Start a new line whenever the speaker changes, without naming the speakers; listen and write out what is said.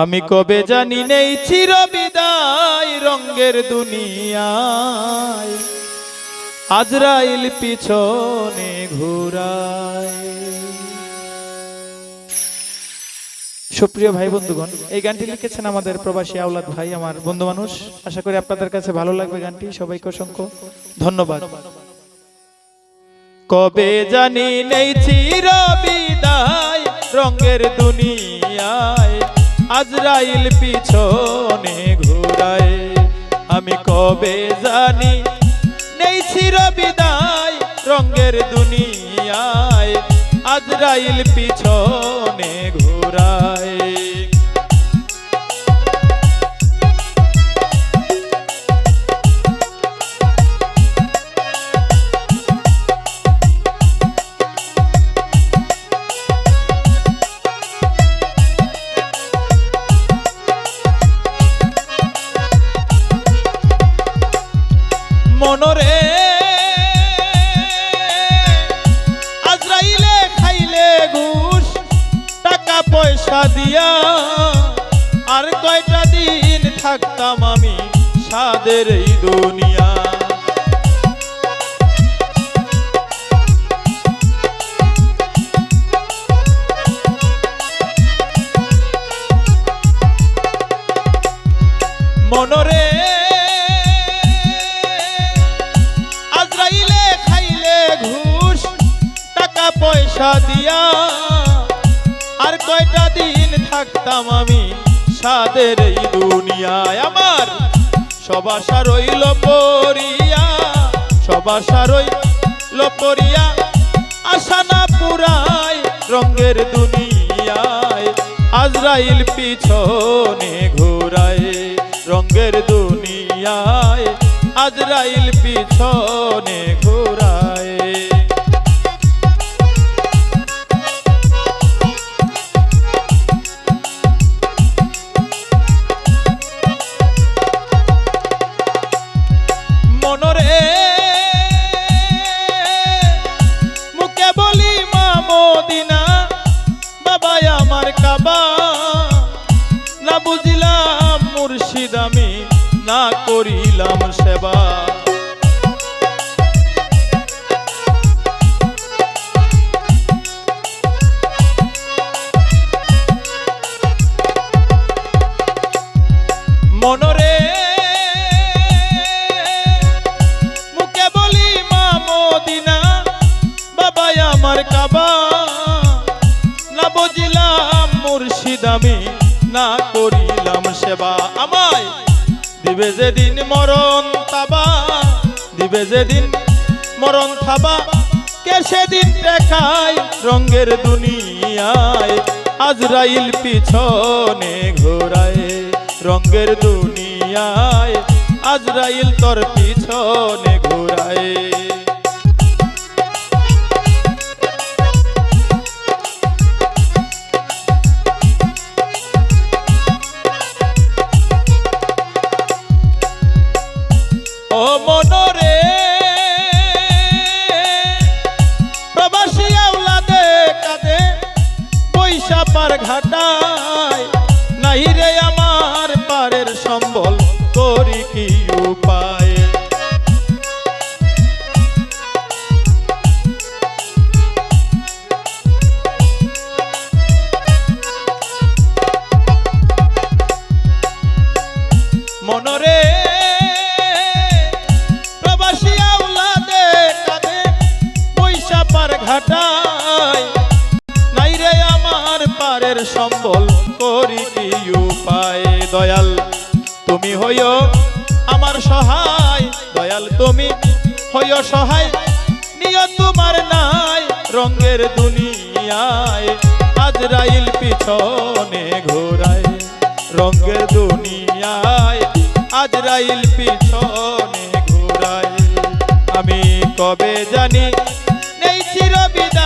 আমি কবে জানি নেই চির বিদায় রঙের দুনিয়ায় আজরাইল পিছনে ঘুরায়। সুপ্রিয় ভাই বন্ধুগণ, এই গানটি লিখেছেন আমাদের প্রবাসী আওলাদ ভাই, আমার বন্ধু মানুষ। আশা করি আপনাদের কাছে ভালো লাগবে গানটি। সবাইকে অসংখ্য ধন্যবাদ। কবে জানি নেই চির বিদায় রঙের দুনিয়ায় আজরাইল পিছনে ঘুরায়। আমি কবে জানি নেই চির বিদায় রঙের দুনিয়ায় আজরাইল পিছনে ঘুরায়। মনরে আজরাইলে খাইলে ঘুষ টাকা পয়সা দিয়া আর কয়টা দিন থাকতাম আমি সাদের এই দুনিয়া। মনরে পয়সা দিয়া আর কয়টা দিন থাকতাম আমি সাদের এই দুনিয়ায়। আমার সব আশা রইল পরিয়া, সব আশা রইল পরিয়া, আশা না পুরায় রঙের দুনিয়ায় আজরাইল পিছনে ঘুরায়। রঙের দুনিয়ায় আজরাইল পিছনে ঘুরায়। মুখে বলি মা মদিনা বাবা আমার কাবা, না বুঝিলাম মুর্শিদ আমি না করিলাম সেবা। মনরে আমার কাবা, না বুঝিলাম মুর্শিদ আমি না করিলাম সেবা। আমায় দিবে যেদিন মরণ তাবা, দিবে যেদিন মরণ থাবা, কে সেদিন দেখায় রঙের দুনিয়ায় আজরাইল পিছনে ঘোরায়। রঙের দুনিয়ায় আজরাইল তোর পিছনে ঘোরায়। ও মনরে প্রবাসী আওলাদে কাঁদে পয়সা পার ঘাটায়, নাই রে আমার পারের সম্বল করি কি উপায়। মনরে ঘাটায়, নাই রে আমার পারের সম্বল করি কি উপায়। দয়াল তুমি হইও আমার সহায়, দয়াল তুমি হইও সহায়, নিয় তোমার নাই রঙের দুনিয়ায় আজরাইল পিছনে ঘোরায়। রঙের দুনিয়ায় আজরাইল পিছনে ঘোরায়। আমি কবে জানি নেই চির বিদায়